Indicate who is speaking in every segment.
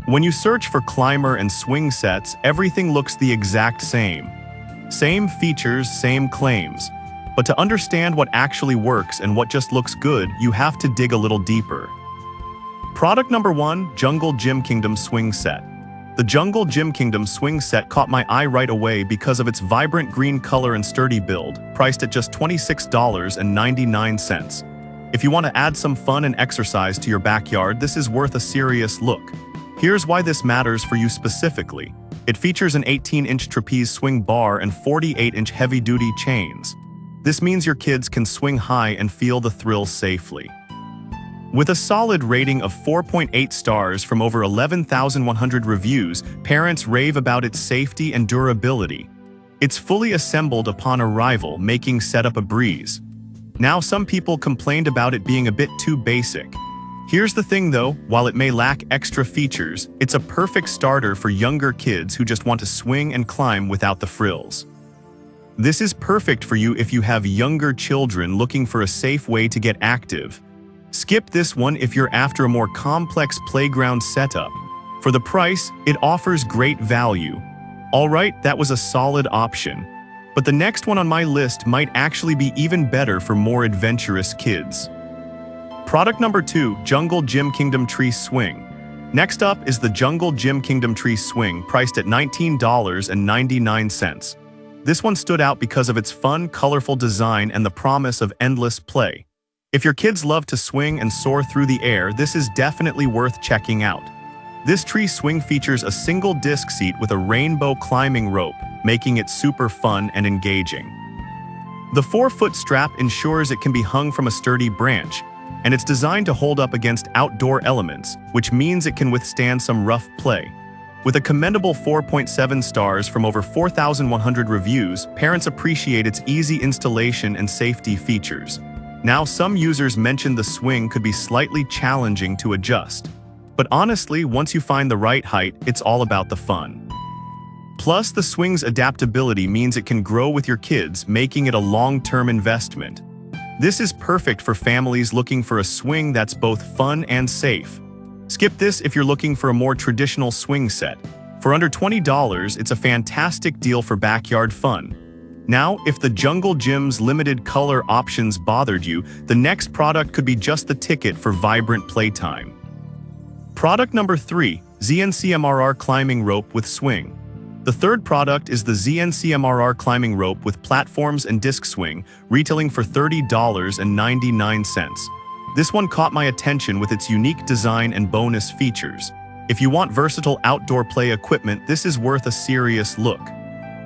Speaker 1: When you search for climber and swing sets, everything looks the exact same. Same features, same claims. But to understand what actually works and what just looks good, you have to dig a little deeper. Product number 1, Jungle Gym Kingdom Swing Set. The Jungle Gym Kingdom Swing Set caught my eye right away because of its vibrant green color and sturdy build, priced at just $26.99. If you want to add some fun and exercise to your backyard, this is worth a serious look. Here's why this matters for you specifically. It features an 18-inch trapeze swing bar and 48-inch heavy-duty chains. This means your kids can swing high and feel the thrill safely. With a solid rating of 4.8 stars from over 11,100 reviews, parents rave about its safety and durability. It's fully assembled upon arrival, making setup a breeze. Now, some people complained about it being a bit too basic. Here's the thing though, while it may lack extra features, it's a perfect starter for younger kids who just want to swing and climb without the frills. This is perfect for you if you have younger children looking for a safe way to get active. Skip this one if you're after a more complex playground setup. For the price, it offers great value. Alright, that was a solid option. But the next one on my list might actually be even better for more adventurous kids. Product number 2, Jungle Gym Kingdom Tree Swing. Next up is the Jungle Gym Kingdom Tree Swing, priced at $19.99. This one stood out because of its fun, colorful design and the promise of endless play. If your kids love to swing and soar through the air, this is definitely worth checking out. This tree swing features a single disc seat with a rainbow climbing rope, making it super fun and engaging. The 4-foot strap ensures it can be hung from a sturdy branch, and it's designed to hold up against outdoor elements, which means it can withstand some rough play. With a commendable 4.7 stars from over 4,100 reviews, parents appreciate its easy installation and safety features. Now, some users mentioned the swing could be slightly challenging to adjust. But honestly, once you find the right height, it's all about the fun. Plus, the swing's adaptability means it can grow with your kids, making it a long-term investment. This is perfect for families looking for a swing that's both fun and safe. Skip this if you're looking for a more traditional swing set. For under $20, it's a fantastic deal for backyard fun. Now, if the Jungle Gym's limited color options bothered you, the next product could be just the ticket for vibrant playtime. Product number 3, ZNCMRR Climbing Rope with Swing. The third product is the ZNCMRR Climbing Rope with platforms and disc swing, retailing for $30.99. This one caught my attention with its unique design and bonus features. If you want versatile outdoor play equipment, this is worth a serious look.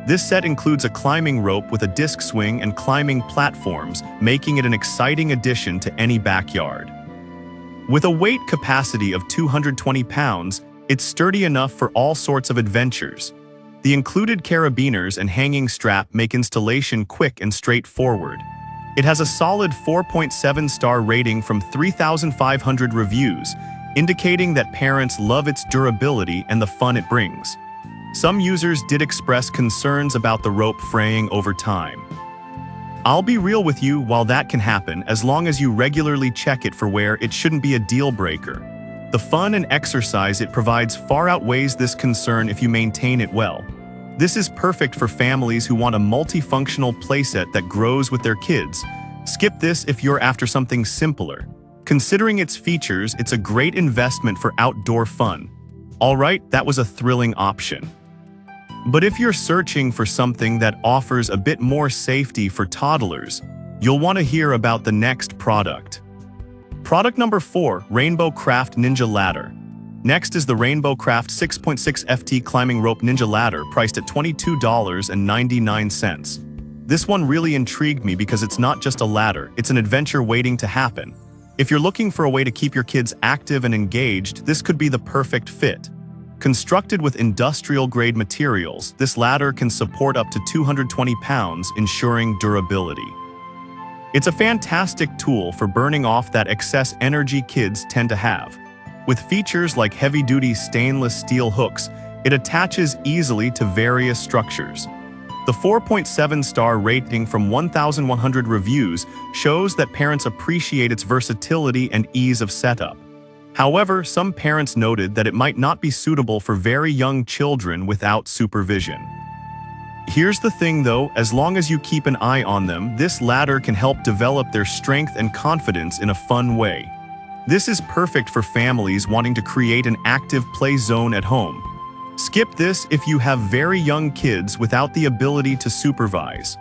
Speaker 1: This set includes a climbing rope with a disc swing and climbing platforms, making it an exciting addition to any backyard. With a weight capacity of 220 pounds, it's sturdy enough for all sorts of adventures. The included carabiners and hanging strap make installation quick and straightforward. It has a solid 4.7-star rating from 3,500 reviews, indicating that parents love its durability and the fun it brings. Some users did express concerns about the rope fraying over time. I'll be real with you, while that can happen, as long as you regularly check it for wear, it shouldn't be a deal breaker. The fun and exercise it provides far outweighs this concern if you maintain it well. This is perfect for families who want a multifunctional playset that grows with their kids. Skip this if you're after something simpler. Considering its features, it's a great investment for outdoor fun. Alright, that was a thrilling option. But if you're searching for something that offers a bit more safety for toddlers, you'll want to hear about the next product. Product number 4, Rainbow Craft Ninja Ladder. Next is the Rainbow Craft 6.6 FT Climbing Rope Ninja Ladder, priced at $22.99. This one really intrigued me because it's not just a ladder, it's an adventure waiting to happen. If you're looking for a way to keep your kids active and engaged, this could be the perfect fit. Constructed with industrial-grade materials, this ladder can support up to 220 pounds, ensuring durability. It's a fantastic tool for burning off that excess energy kids tend to have. With features like heavy-duty stainless steel hooks, it attaches easily to various structures. The 4.7-star rating from 1,100 reviews shows that parents appreciate its versatility and ease of setup. However, some parents noted that it might not be suitable for very young children without supervision. Here's the thing though, as long as you keep an eye on them, this ladder can help develop their strength and confidence in a fun way. This is perfect for families wanting to create an active play zone at home. Skip this if you have very young kids without the ability to supervise.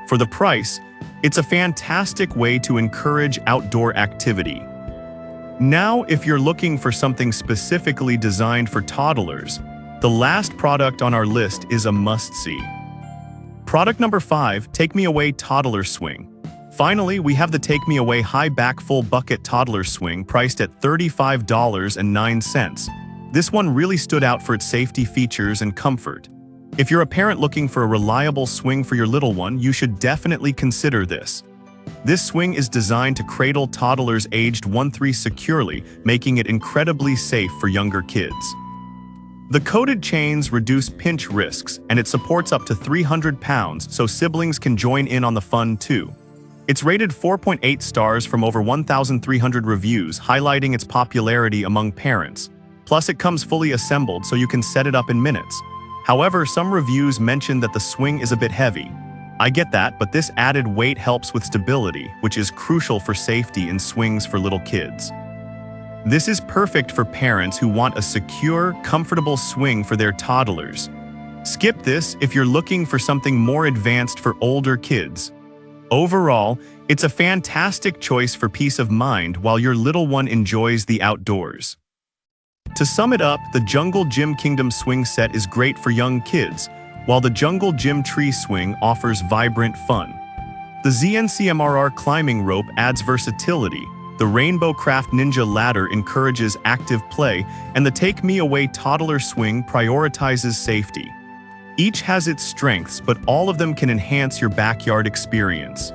Speaker 1: For the price, it's a fantastic way to encourage outdoor activity. Now, if you're looking for something specifically designed for toddlers, the last product on our list is a must-see. Product number 5, Take Me Away Toddler Swing. Finally, we have the Take Me Away High Back Full Bucket Toddler Swing priced at $35.09. This one really stood out for its safety features and comfort. If you're a parent looking for a reliable swing for your little one, you should definitely consider this. This swing is designed to cradle toddlers aged 1-3 securely, making it incredibly safe for younger kids. The coated chains reduce pinch risks, and it supports up to 300 pounds, so siblings can join in on the fun too. It's rated 4.8 stars from over 1,300 reviews, highlighting its popularity among parents. Plus, it comes fully assembled, so you can set it up in minutes. However, some reviews mention that the swing is a bit heavy. I get that, but this added weight helps with stability, which is crucial for safety in swings for little kids. This is perfect for parents who want a secure, comfortable swing for their toddlers. Skip this if you're looking for something more advanced for older kids. Overall, it's a fantastic choice for peace of mind while your little one enjoys the outdoors. To sum it up, the Jungle Gym Kingdom Swing Set is great for young kids, while the Jungle Gym Tree Swing offers vibrant fun. The ZNCMRR Climbing Rope adds versatility, the Rainbow Craft Ninja Ladder encourages active play, and the Take Me Away Toddler Swing prioritizes safety. Each has its strengths, but all of them can enhance your backyard experience.